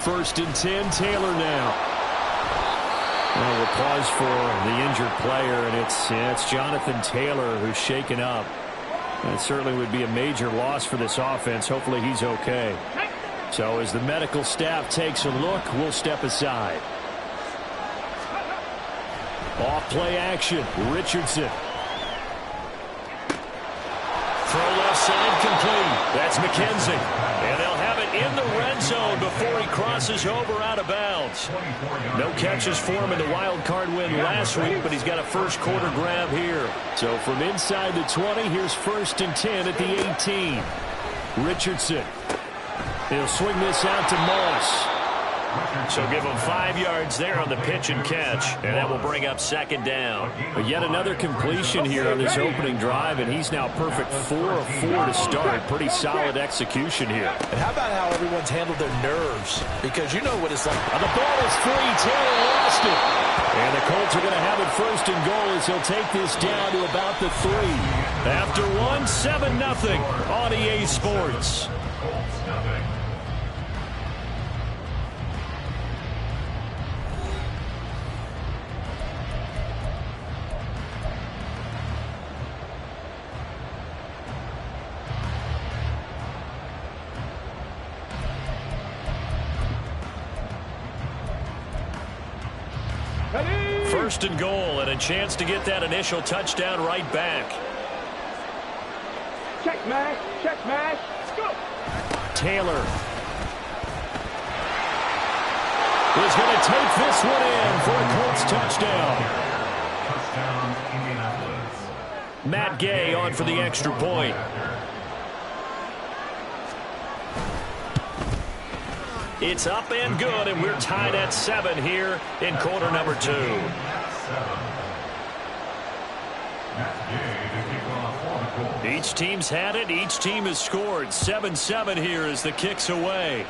First and 10, Taylor now. Well, we'll pause for the injured player, and it's Jonathan Taylor who's shaken up. And it certainly would be a major loss for this offense. Hopefully he's okay. So as the medical staff takes a look, we'll step aside. Off play action, Richardson. Throw left side complete. That's McKenzie. And they'll have it in the red zone before he crosses over out of bounds. No catches for him in the wild card win last week, but he's got a first quarter grab here. So from inside the 20, here's first and 10 at the 18. Richardson. He'll swing this out to Moss. So give him 5 yards there on the pitch and catch, and that will bring up second down. But yet another completion here on this opening drive, and he's now perfect 4 of 4 to start. Pretty solid execution here. And how about how everyone's handled their nerves? Because you know what it's like. And the ball is free. Taylor lost it. And the Colts are going to have it first and goal as he'll take this down to about the 3. After one, 7-0 on EA Sports. First and goal, and a chance to get that initial touchdown right back. Check mash, let's go. Taylor is going to take this one in for a Colts touchdown. Matt Gay on for the extra point. It's up and good, and we're tied at 7 here in quarter number 2. Each team's had it. Each team has scored. 7-7 here as the kick's away.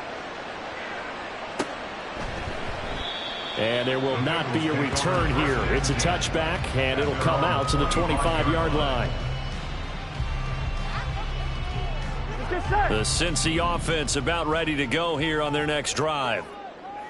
And there will not be a return here. It's a touchback, and it'll come out to the 25-yard line. The Cincy offense about ready to go here on their next drive.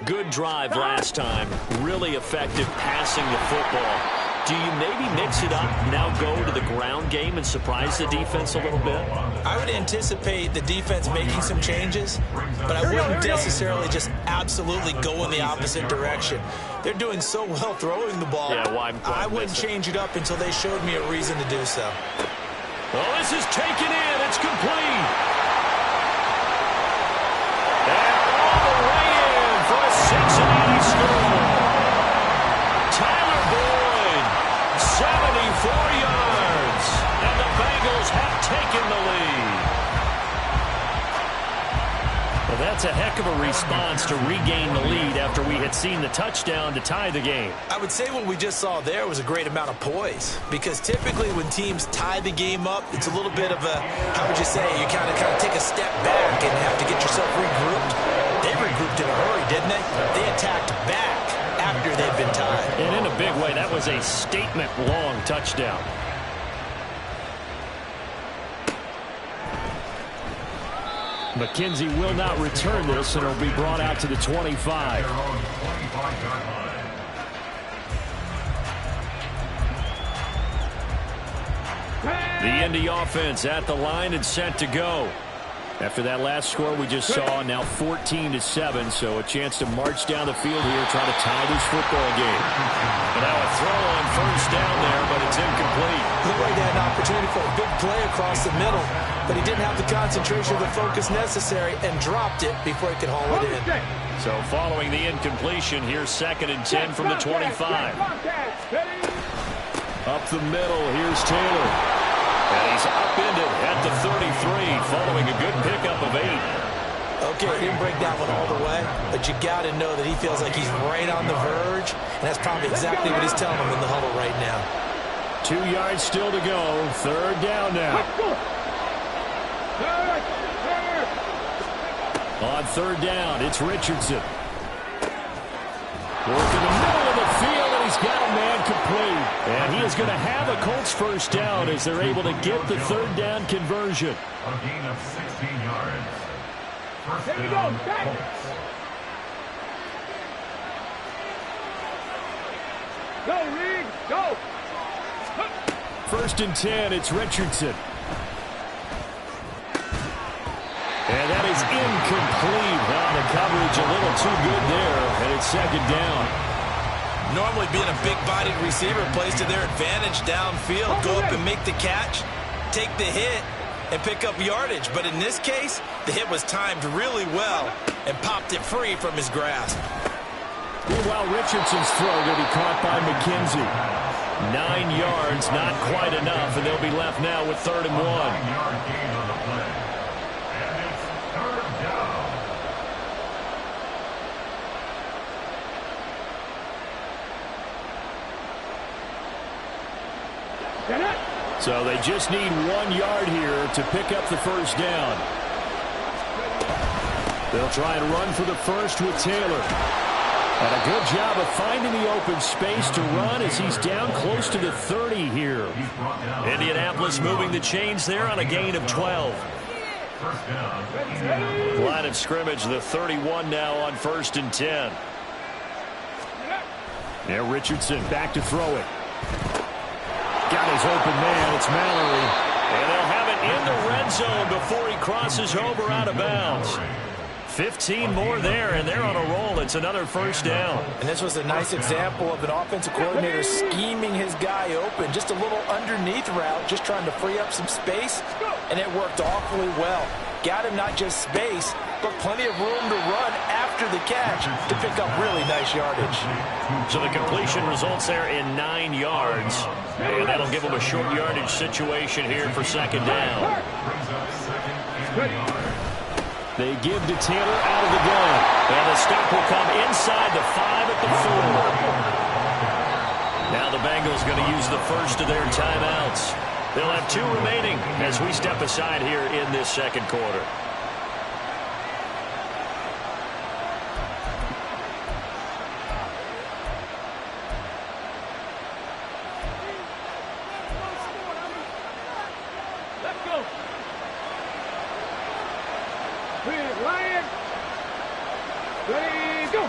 Good drive last time. Really effective passing the football. Do you maybe mix it up, now go to the ground game and surprise the defense a little bit? I would anticipate the defense making some changes, but I wouldn't necessarily just absolutely go in the opposite direction. They're doing so well throwing the ball. Yeah, why I wouldn't change it up until they showed me a reason to do so. Well, this is taken in. It's complete. And all the way in for a Cincinnati score. Tyler Boyd, 74 yards. And the Bengals have taken the lead. Well, that's a heck of a response to regain the lead after we had seen the touchdown to tie the game. I would say what we just saw there was a great amount of poise, because typically when teams tie the game up, it's a little bit of a, how would you say, you kind of take a step back and have to get yourself regrouped. They regrouped in a hurry, didn't they? They attacked back after they'd been tied. And in a big way, that was a statement-long touchdown. McKenzie will not return this, and it'll be brought out to the 25. The Indy offense at the line and set to go. After that last score we just saw, now 14-7, so a chance to march down the field here, try to tie this football game. And now a throw on first down there, but it's incomplete. Looked like they had an opportunity for a big play across the middle, but he didn't have the concentration or the focus necessary and dropped it before he could haul it in. So following the incompletion, here's 2nd and 10 from the 25. Up the middle, here's Taylor. And he's upended at the 33 following a good pickup of 8. Okay, he didn't break that one all the way, but you got to know that he feels like he's right on the verge, and that's probably exactly what he's telling him in the huddle right now. 2 yards still to go. 3rd down now. On 3rd down, it's Richardson. Working the middle of the field, and he's got a man complete. And he is going to have a Colts first down as they're able to get the third down conversion. A gain of 16 yards. First Here we go. down, Back. Colts. Go, Reed. Go. First and 10, it's Richardson. And that is incomplete. Well, the coverage a little too good there, and it's second down. Normally being a big-bodied receiver plays to their advantage downfield. Go up and make the catch, take the hit, and pick up yardage. But in this case, the hit was timed really well and popped it free from his grasp. Meanwhile, Richardson's throw will be caught by McKenzie. 9 yards, not quite enough, and they'll be left now with 3rd and 1. 9-yard gain on the play. And it's third down. So they just need 1 yard here to pick up the first down. They'll try and run for the first with Taylor. And a good job of finding the open space to run as he's down close to the 30 here. Indianapolis moving the chains there on a gain of 12. First down. Line of scrimmage, the 31 now on 1st and 10. Now Richardson back to throw it. Got his open man. It's Mallory. And they'll have it in the red zone before he crosses over out of bounds. 15 more there, and they're on a roll. It's another first down. And this was a nice example of an offensive coordinator scheming his guy open. Just a little underneath route, just trying to free up some space, and it worked awfully well. Got him not just space, but plenty of room to run after the catch to pick up really nice yardage. So the completion results there in 9 yards, and that'll give them a short yardage situation here for second down. They give to Taylor out of the gun. And the stop will come inside the 5 at the 4. Now the Bengals going to use the first of their timeouts. They'll have 2 remaining as we step aside here in this second quarter. Let's go. Lion. Ready, go.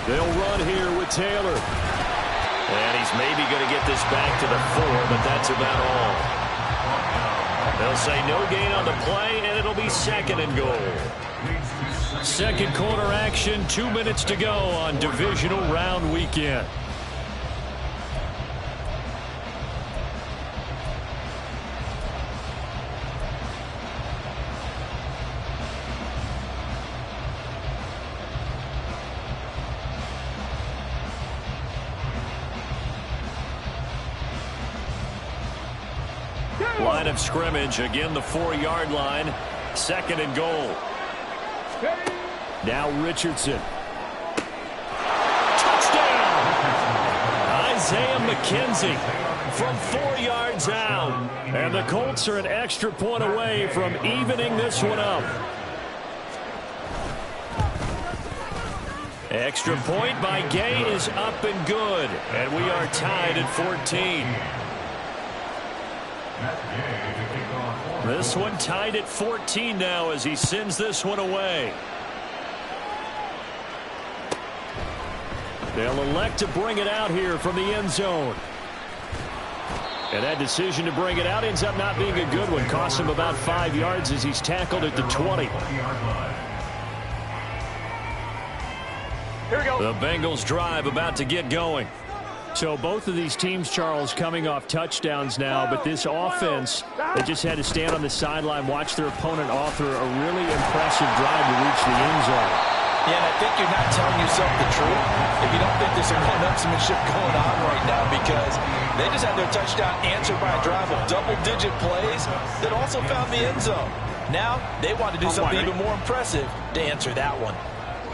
They'll run here with Taylor. And he's maybe going to get this back to the 4, but that's about all. They'll say no gain on the play, and it'll be 2nd and goal. Second quarter action, 2 minutes to go on divisional round weekend. Line of scrimmage, again the 4-yard line. 2nd and goal. Now Richardson. Touchdown! Isaiah McKenzie from 4 yards out. And the Colts are an extra point away from evening this one up. Extra point by Gay is up and good. And we are tied at 14. This one tied at 14 now as he sends this one away. They'll elect to bring it out here from the end zone. And that decision to bring it out ends up not being a good one. Costs him about 5 yards as he's tackled at the 20. Here we go. The Bengals drive about to get going. So both of these teams, Charles, coming off touchdowns now, but this offense, they just had to stand on the sideline, watch their opponent author a really impressive drive to reach the end zone. Yeah, and I think you're not telling yourself the truth if you don't think there's some one-upsmanship going on right now, because they just had their touchdown answered by a drive of double-digit plays that also found the end zone. Now they want to do something even more impressive to answer that one.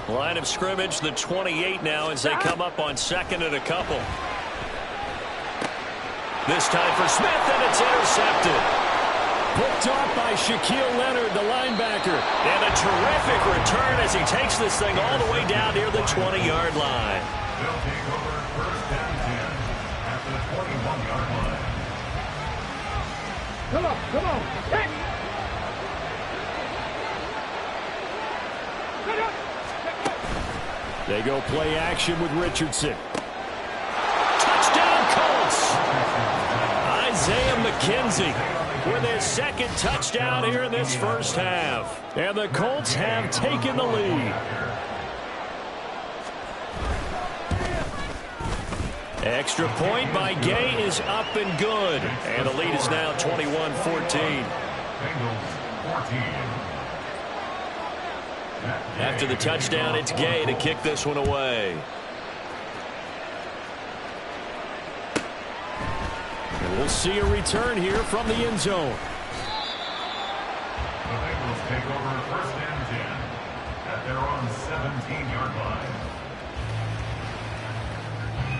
Line of scrimmage, the 28 now as they come up on 2nd and a couple. This time for Smith, and it's intercepted. Picked off by Shaquille Leonard, the linebacker. And a terrific return as he takes this thing all the way down near the 20-yard line. They'll take over 1st and 10 at the 21. Come on, come on. Hit. They go play action with Richardson. Touchdown, Colts. Isaiah McKenzie with his second touchdown here in this first half. And the Colts have taken the lead. Extra point by Gay is up and good. And the lead is now 21-14. After the touchdown, it's Gay to kick this one away. And we'll see a return here from the end zone. The Bengals take over first and 10 at their own 17-yard line.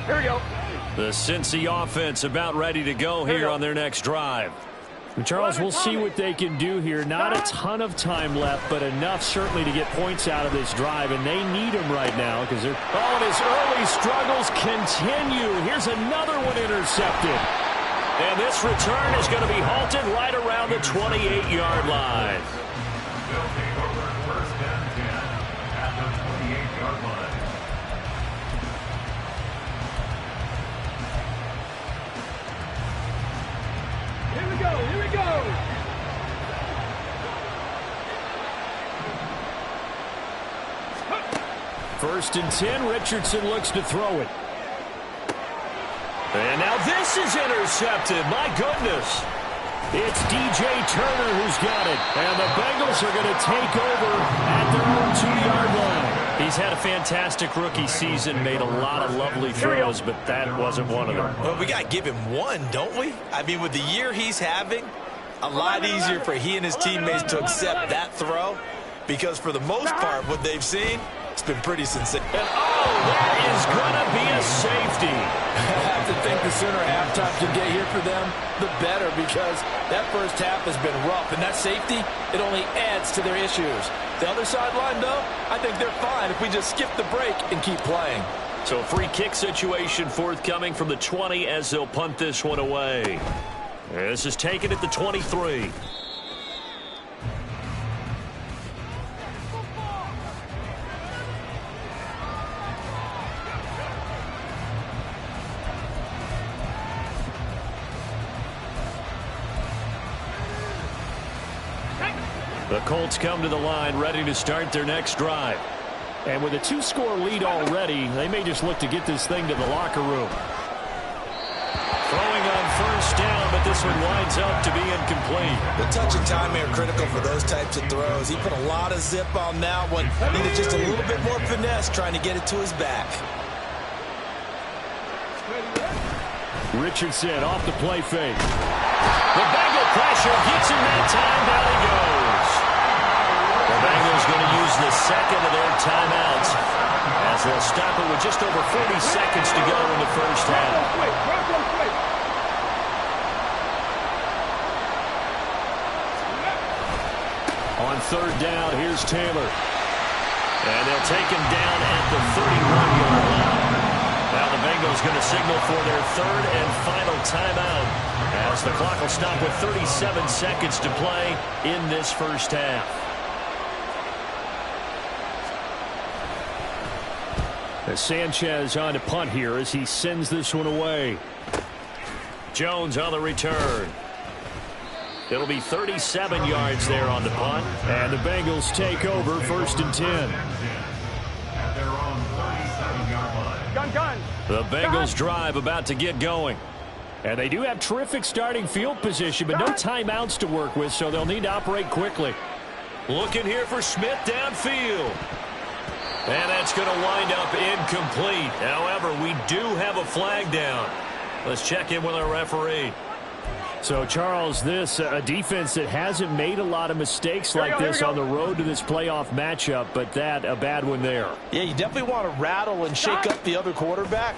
Here we go. The Cincy offense about ready to go here on their next drive. And Charles, we'll see what they can do here. Not a ton of time left, but enough certainly to get points out of this drive, and they need them right now because they're... Oh, and his early struggles continue. Here's another one intercepted. And this return is going to be halted right around the 28-yard line. They'll take over first and 10 at the 28-yard line. Here we go, here we go. First and 10, Richardson looks to throw it. And now this is intercepted. My goodness. It's DJ Turner who's got it. And the Bengals are going to take over at their own 2-yard line. He's had a fantastic rookie season, made a lot of lovely throws, but that wasn't one of them. Well, we got to give him one, don't we? I mean, with the year he's having, a lot easier for he and his teammates to accept that throw because for the most part, what they've seen, it's been pretty sensational. And oh, that is going to be a safety. I have to think the sooner halftime can get here for them, the better, because that first half has been rough. And that safety, it only adds to their issues. The other sideline, though, I think they're fine if we just skip the break and keep playing. So a free kick situation forthcoming from the 20 as they'll punt this one away. This is taken at the 23. The Colts come to the line ready to start their next drive. And with a 2-score lead already, they may just look to get this thing to the locker room. Throwing on first down, but this one winds up to be incomplete. The touch and time are critical for those types of throws. He put a lot of zip on that one. Needed just a little bit more finesse trying to get it to his back. Richardson off the play fake. The Bengal pressure gets him that time. Down he goes. The Bengals going to use the second of their timeouts as they'll stop it with just over 40 seconds to go in the first half. On third down, here's Taylor. And they'll take him down at the 31-yard line. Now the Bengals going to signal for their third and final timeout as the clock will stop with 37 seconds to play in this first half. As Sanchez on to punt here as he sends this one away. Jones on the return. It'll be 37 yards there on the punt. And the Bengals take over first and 10. At their own 37-yard line. Gun. The Bengals drive about to get going. And they do have terrific starting field position, but no timeouts to work with, so they'll need to operate quickly. Looking here for Smith downfield. And that's going to wind up incomplete. However, we do have a flag down. Let's check in with our referee. So, Charles, this a defense that hasn't made a lot of mistakes like this on the road to this playoff matchup, but that a bad one there. Yeah, you definitely want to rattle and shake up the other quarterback,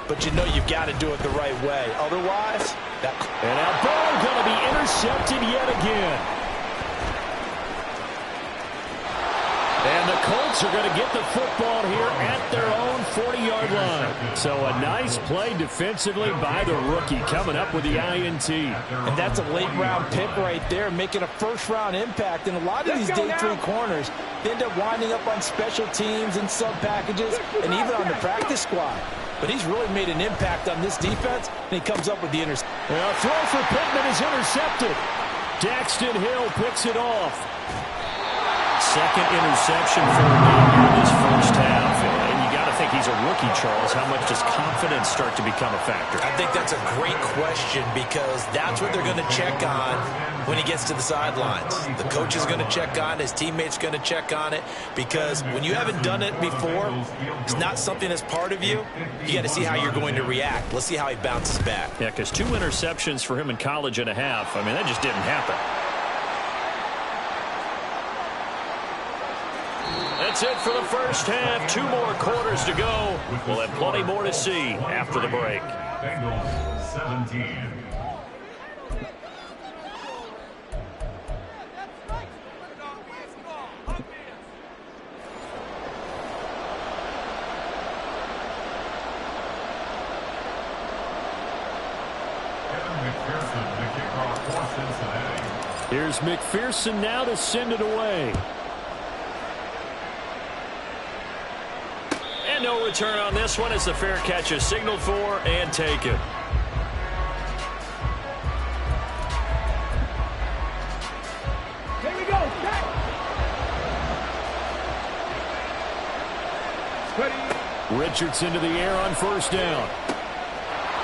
but you know you've got to do it the right way. Otherwise, that... And that ball going to be intercepted yet again. And the Colts are going to get the football here at their own 40-yard line. So a nice play defensively by the rookie coming up with the INT. And that's a late-round pick right there, making a first-round impact. And a lot of these day 3 corners end up winding up on special teams and sub-packages and even on the practice squad. But he's really made an impact on this defense, and he comes up with the interception. A throw for Pittman is intercepted. Daxton Hill picks it off. Second interception for him in this first half. And you got to think he's a rookie, Charles. How much does confidence start to become a factor? I think that's a great question because that's what they're going to check on when he gets to the sidelines. The coach is going to check on it. His teammates going to check on it because when you haven't done it before, it's not something that's part of you. You got to see how you're going to react. Let's see how he bounces back. Yeah, because 2 interceptions for him in college and a half. I mean, that just didn't happen. That's it for the first half. 2 more quarters to go. We'll have plenty more to see after the break. Bengals 17. McPherson, the kickoff for Cincinnati. Here's McPherson now to send it away. And no return on this one as the fair catch is signaled for and taken. Here we go. Check. Ready. Richardson to the air on first down.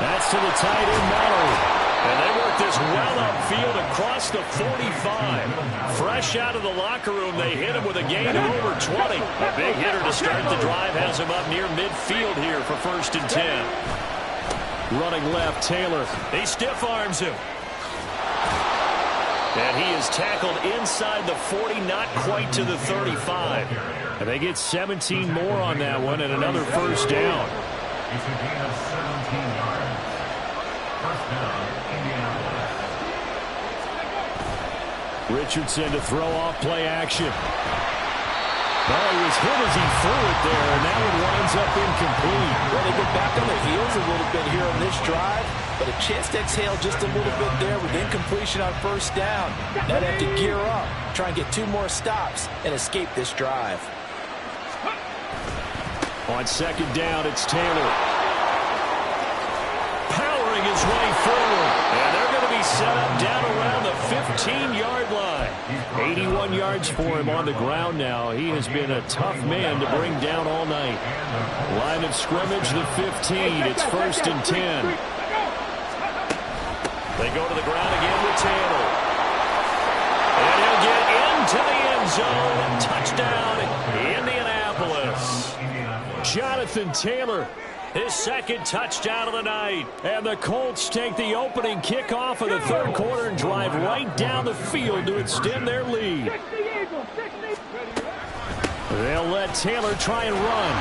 That's to the tight end, Mallory. And they work this well upfield across the 45. Fresh out of the locker room, they hit him with a gain of over 20. A big hitter to start the drive has him up near midfield here for 1st and 10. Running left, Taylor. He stiff arms him. And he is tackled inside the 40, not quite to the 35. And they get 17 more on that one and another first down. It's a gain of 17 yards. First down, Indianapolis. Richardson to throw off play action. Oh, he was hit as he threw it there, and that one winds up incomplete. Well, they get back on their heels a little bit here on this drive, but a chance to exhale just a little bit there with incompletion on first down. Now they have to gear up, try and get 2 more stops, and escape this drive. On second down, it's Taylor. Powering his way forward. And they're going to be set up down around the 15-yard line. 81 yards for him on the ground now. He has been a tough man to bring down all night. Line of scrimmage, the 15. It's 1st and 10. They go to the ground again with Taylor. And he'll get into the end zone. Touchdown, Indianapolis. Jonathan Taylor, His 2nd touchdown of the night. and the Colts take the opening kickoff of the 3rd quarter and drive right down the field to extend their lead. They'll let Taylor try and run.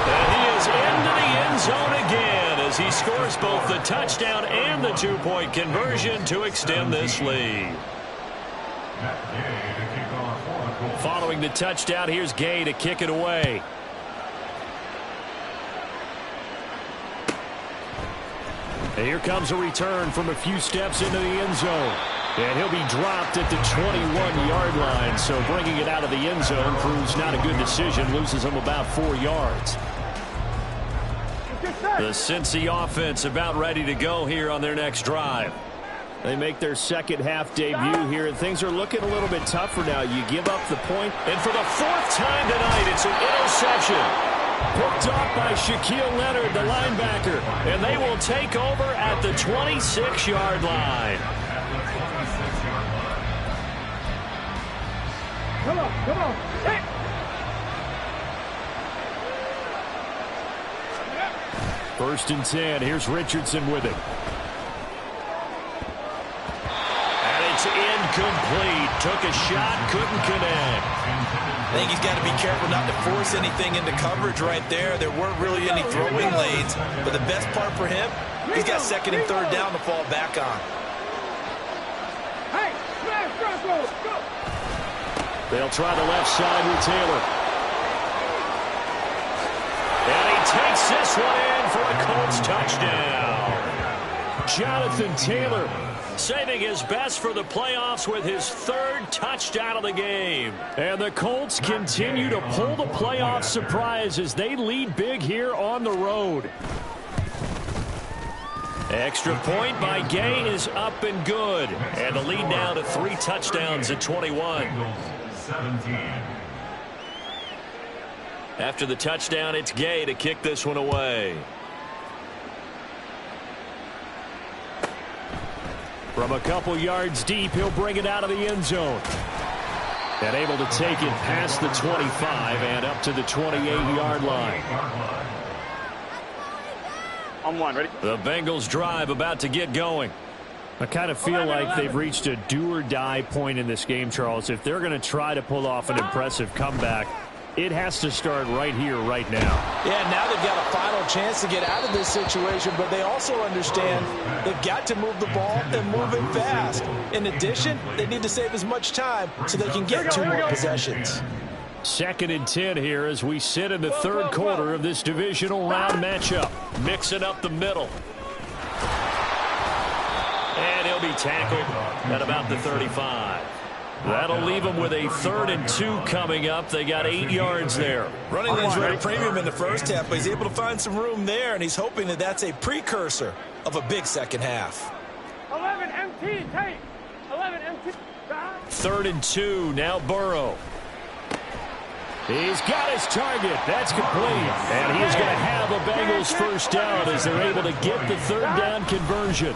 And he is into the end zone again as he scores both the touchdown and the 2-point conversion to extend this lead. Following the touchdown, here's Gay to kick it away. And here comes a return from a few steps into the end zone. And he'll be dropped at the 21-yard line. So bringing it out of the end zone proves not a good decision. Loses him about 4 yards. The Cincy offense about ready to go here on their next drive. They make their second half debut here, and things are looking a little bit tougher now. You give up the point. And for the 4th time tonight, it's an interception. Picked off by Shaquille Leonard, the linebacker. And they will take over at the 26-yard line. Come on. Hey. First and 10. Here's Richardson with it. And it's incomplete. Took a shot, couldn't connect. I think he's got to be careful not to force anything into coverage right there. There weren't really any throwing lanes. But the best part for him, he's got 2nd and 3rd down to fall back on. Hey, smash, Bronco, go. They'll try the left side with Taylor. takes this one in for a Colts touchdown. Jonathan Taylor saving his best for the playoffs with his third touchdown of the game. And the Colts continue to pull the playoff surprise as they lead big here on the road. Extra point by Gay is up and good. And the lead now to 3 touchdowns at 21. 17. After the touchdown, it's Gay to kick this one away. From a couple yards deep, he'll bring it out of the end zone. And able to take it past the 25 and up to the 28-yard line. On one, ready? The Bengals drive about to get going. I kind of feel like they've reached a do-or-die point in this game, Charles. If they're going to try to pull off an impressive comeback, it has to start right here, right now. Yeah, now they've got a final chance to get out of this situation, but they also understand they've got to move the ball and move it fast. In addition, they need to save as much time so they can get 2 more possessions. 2nd and 10 here as we sit in the third quarter of this divisional round matchup. Mixing up the middle. And he'll be tackled at about the 35. That'll leave them with a 3rd and 2 coming up. They got 8 yards there. Running lanes were a premium in the first half, but he's able to find some room there, and he's hoping that that's a precursor of a big second half. 11 MT, take. 11 MT. 3rd and 2, now Burrow. He's got his target. That's complete. And he is going to have a Bengals first down as they're able to get the 3rd down conversion.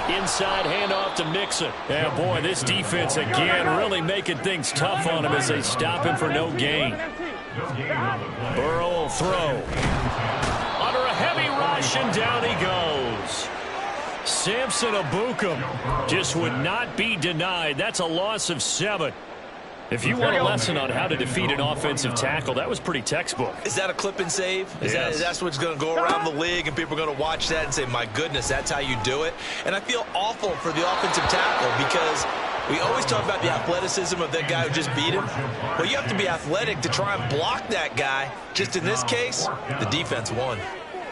Inside handoff to Mixon. And boy, this defense again really making things tough on him as they stop him for no gain. Burrow will throw. Under a heavy rush, and down he goes. Samson Ebukam just would not be denied. That's a loss of 7. If you want a lesson on how to defeat an offensive tackle, that was pretty textbook. Is that a clip and save? Yes. That's what's going to go around the league, and people are going to watch that and say, my goodness, that's how you do it? And I feel awful for the offensive tackle because we always talk about the athleticism of that guy who just beat him. Well, you have to be athletic to try and block that guy. Just in this case, the defense won.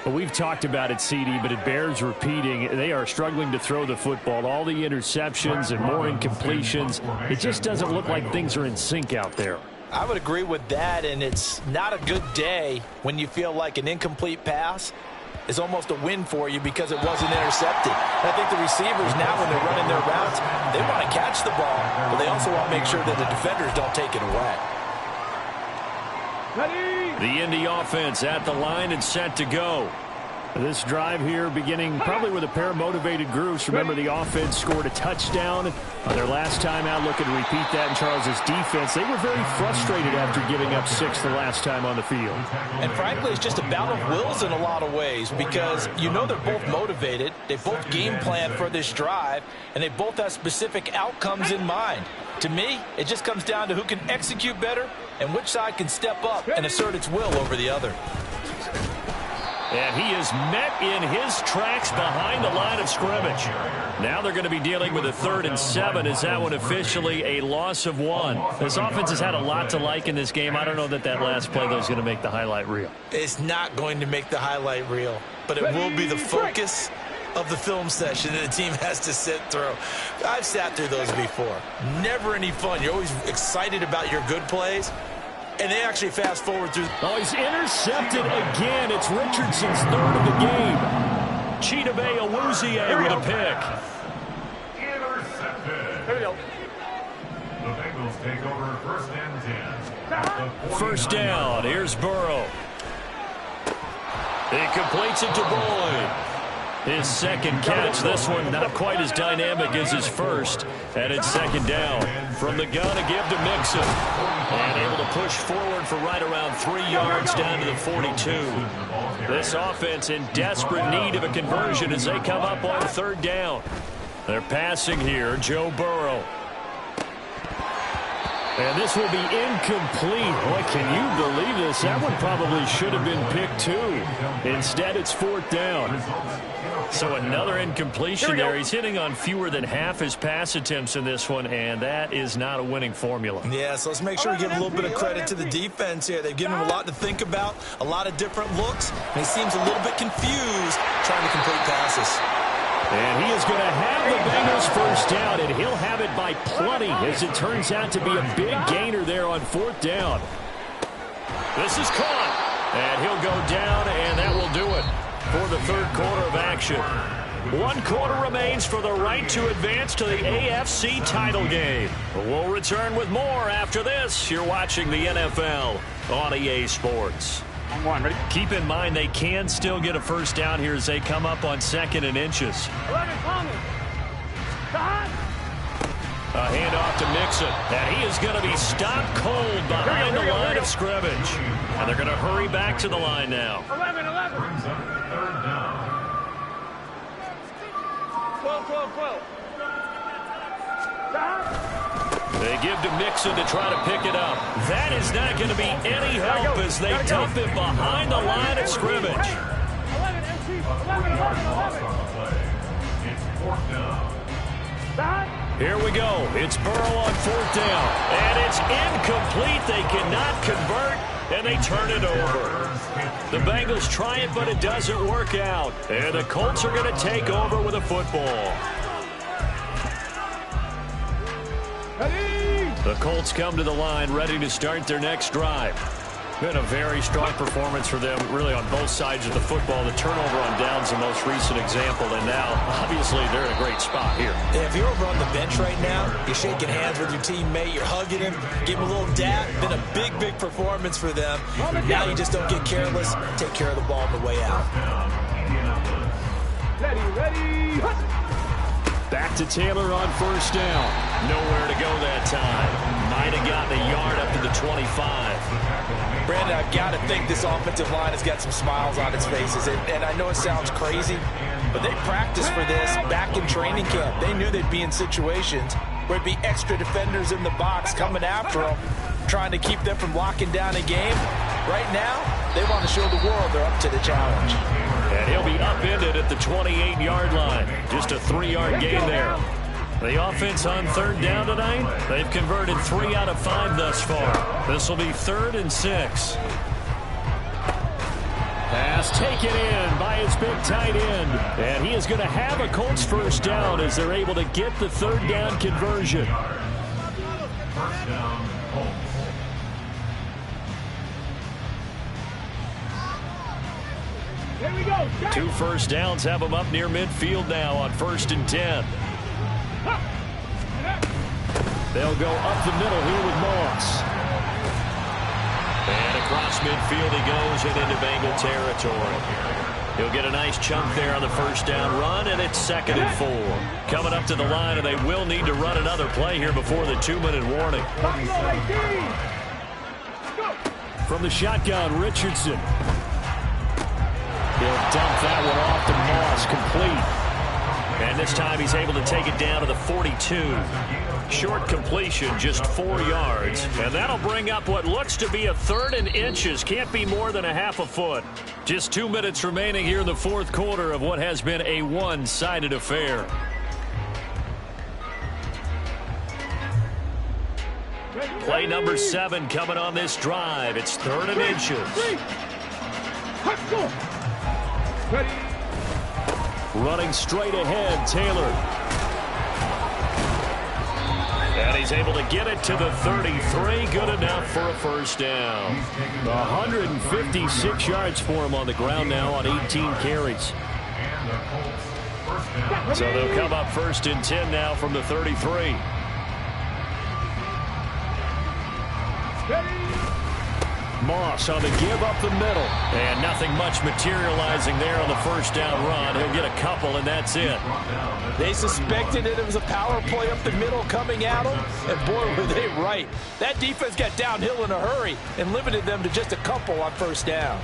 Well, we've talked about it, CD, but it bears repeating. They are struggling to throw the football. All the interceptions and more incompletions. It just doesn't look like things are in sync out there. I would agree with that, and it's not a good day when you feel like an incomplete pass is almost a win for you because it wasn't intercepted. And I think the receivers now, when they're running their routes, they want to catch the ball, but they also want to make sure that the defenders don't take it away. The Indy offense at the line and set to go. This drive here beginning probably with a pair of motivated groups. Remember, the offense scored a touchdown on their last time out. Looking to repeat that in Charles's defense. They were very frustrated after giving up 6 the last time on the field. And frankly, it's just a battle of wills in a lot of ways because you know they're both motivated. They both game plan for this drive, and they both have specific outcomes in mind. To me, it just comes down to who can execute better and which side can step up and assert its will over the other. And he is met in his tracks behind the line of scrimmage. Now they're going to be dealing with a 3rd and 7. Is that one officially a loss of 1? This offense has had a lot to like in this game. I don't know that last play, though, is going to make the highlight reel. It's not going to make the highlight reel, but it will be the focus of the film session that the team has to sit through. I've sat through those before. Never any fun. You're always excited about your good plays. And they actually fast forward through. Oh, he's intercepted again. It's Richardson's 3rd of the game. Chidobe Awuzie with a pick. Intercepted. Here we go. The Bengals take over 1st and 10. First down. Here's Burrow. He completes it to Boyd. His 2nd catch. This one not quite as dynamic as his first. And it's 2nd down. From the gun, a give to Mixon. And able to push forward for right around 3 yards down to the 42. This offense in desperate need of a conversion as they come up on 3rd down. They're passing here. Joe Burrow. And this will be incomplete. Boy, can you believe this? That one probably should have been picked 2. Instead, it's 4th down. So another incompletion there. He's hitting on fewer than half his pass attempts in this one, and that is not a winning formula. Yeah, so let's make sure we give a little bit of credit to the defense here. They've given him a lot to think about, a lot of different looks, and he seems a little bit confused trying to complete passes. And he is going to have the Bengals first down, and he'll have it by plenty, as it turns out to be a big gainer there on 4th down. This is caught, and he'll go down, and that will do it for the 3rd quarter of action. 1 quarter remains for the right to advance to the AFC title game. We'll return with more after this. You're watching the NFL on EA Sports. Ready? Keep in mind they can still get a first down here as they come up on 2nd and inches. 11, Thomas. A handoff to Mixon, and he is going to be stopped cold behind the line of scrimmage. And they're going to hurry back to the line now. 11. 12. They give to Mixon to try to pick it up. That is not going to be any help as they dump it behind the line of scrimmage. 11, MT. 11. It's 4th down. Here we go. It's Burrow on 4th down. And it's incomplete. They cannot convert, and they turn it over. The Bengals try it, but it doesn't work out. And the Colts are going to take over with a football. The Colts come to the line ready to start their next drive. Been a very strong performance for them, really, on both sides of the football. The turnover on downs the most recent example, and now, obviously, they're in a great spot here. Yeah, if you're over on the bench right now, you're shaking hands with your teammate, you're hugging him, give him a little dap. Been a big performance for them. Now you just don't get careless. Take care of the ball on the way out. Ready. Back to Taylor on 1st down. Nowhere to go that time. Might have gotten a yard up to the 25. Brandon, I've got to think this offensive line has got some smiles on its faces. And I know it sounds crazy, but they practiced for this back in training camp. They knew they'd be in situations where it'd be extra defenders in the box coming after them, trying to keep them from locking down a game. Right now, they want to show the world they're up to the challenge. And he'll be upended at the 28-yard line. Just a 3-yard gain there. The offense on 3rd down tonight, they've converted 3 out of 5 thus far. This will be 3rd and 6. Pass taken in by his big tight end. And he is going to have a Colts first down as they're able to get the 3rd down conversion. 1st down, Colts. Here we go. 2 first downs have them up near midfield now on 1st and 10. They'll go up the middle here with Moss. And across midfield he goes and into Bengal territory. He'll get a nice chunk there on the first down run, and it's 2nd and 4. Coming up to the line, and they will need to run another play here before the 2-minute warning. From the shotgun, Richardson. He'll dump that one off to Moss, complete. And this time he's able to take it down to the 42. Short completion, just 4 yards. And that'll bring up what looks to be a 3rd and inches. Can't be more than a half a foot. Just 2 minutes remaining here in the 4th quarter of what has been a one-sided affair. Play number 7 coming on this drive. It's 3rd and inches. Running straight ahead, Taylor. And he's able to get it to the 33. Good enough for a first down. 156 yards for him on the ground now on 18 carries. So they'll come up 1st and 10 now from the 33. Moss on the give up the middle. And nothing much materializing there on the first down run. He'll get a couple, and that's it. They suspected it was a power play up the middle coming at them, and boy, were they right. That defense got downhill in a hurry and limited them to just a couple on first down.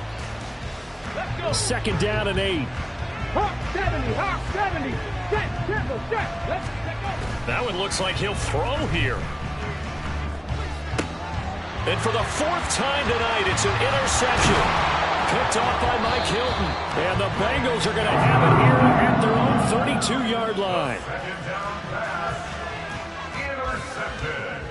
2nd down and 8. Hawk 70, Hawk 70. Let's go. That one looks like he'll throw here. And for the 4th time tonight, it's an interception. Picked off by Mike Hilton. And the Bengals are going to have it here at line. Second down pass. Intercepted.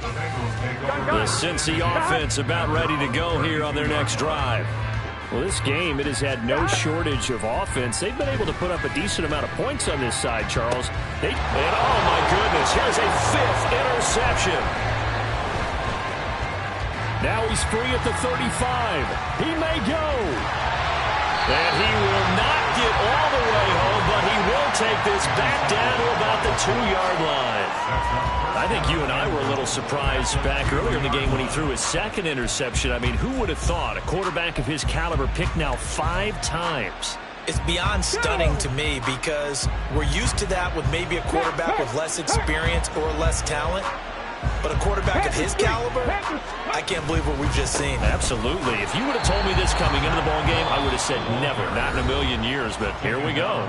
The Bengals take over. The Cincy offense about ready to go here on their next drive. Well, this game, it has had no shortage of offense. They've been able to put up a decent amount of points on this side, Charles. And oh, my goodness, here's a 5th interception. Now he's free at the 35. He may go. And he will not get all the way home, but he will take this back down to about the 2-yard line. I think you and I were a little surprised back earlier in the game when he threw his 2nd interception. I mean, who would have thought a quarterback of his caliber picked now 5 times? It's beyond stunning to me because we're used to that with maybe a quarterback with less experience or less talent. But a quarterback of his caliber, I can't believe what we've just seen. Absolutely. If you would have told me this coming into the ball game, I would have said never, not in a million years. But here we go.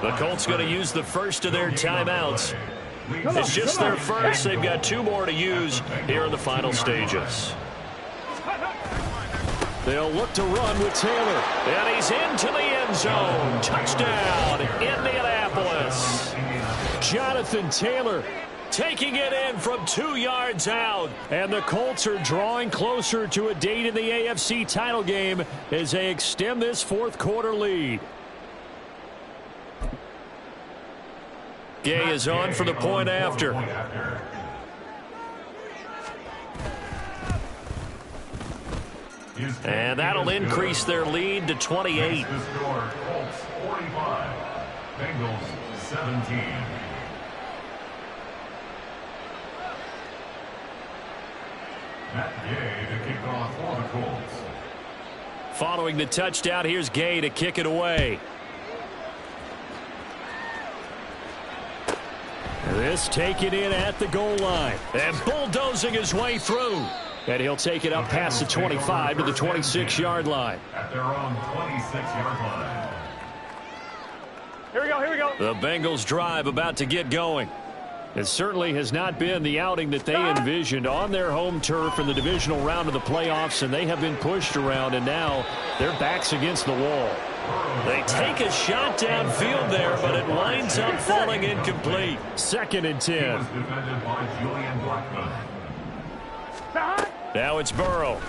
The Colts going to use the first of their timeouts. It's just their first. They've got 2 more to use here in the final stages. They'll look to run with Taylor. And he's into the end zone. Touchdown, Indianapolis. Jonathan Taylor taking it in from 2 yards out. And the Colts are drawing closer to a date in the AFC title game as they extend this 4th quarter lead. Gay is on for the point after. And that'll increase their lead to 28. The score, Colts 45, Bengals 17. Matt Gay to kick off for the Colts. Following the touchdown, here's Gay to kick it away. This taken in at the goal line. And bulldozing his way through. And he'll take it up past the 25 to the 26-yard line. At their own 26-yard line. Here we go, here we go. The Bengals drive about to get going. It certainly has not been the outing that they envisioned on their home turf in the divisional round of the playoffs, and they have been pushed around, and now their backs against the wall. They take a shot downfield there, but it winds up falling incomplete. 2nd and 10. Was defended by Julian Blackman. Now it's Burrow.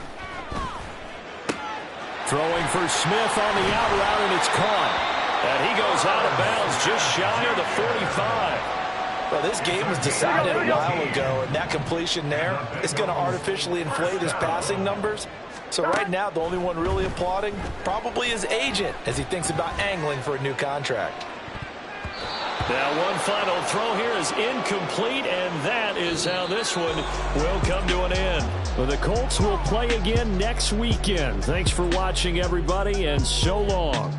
Throwing for Smith on the out route, and it's caught. And he goes out of bounds just shy of the 45. Well, this game was decided a while ago, and that completion there is going to artificially inflate his passing numbers. So right now, the only one really applauding probably his agent as he thinks about angling for a new contract. Now one final throw here is incomplete, and that is how this one will come to an end. Well, the Colts will play again next weekend. Thanks for watching, everybody, and so long.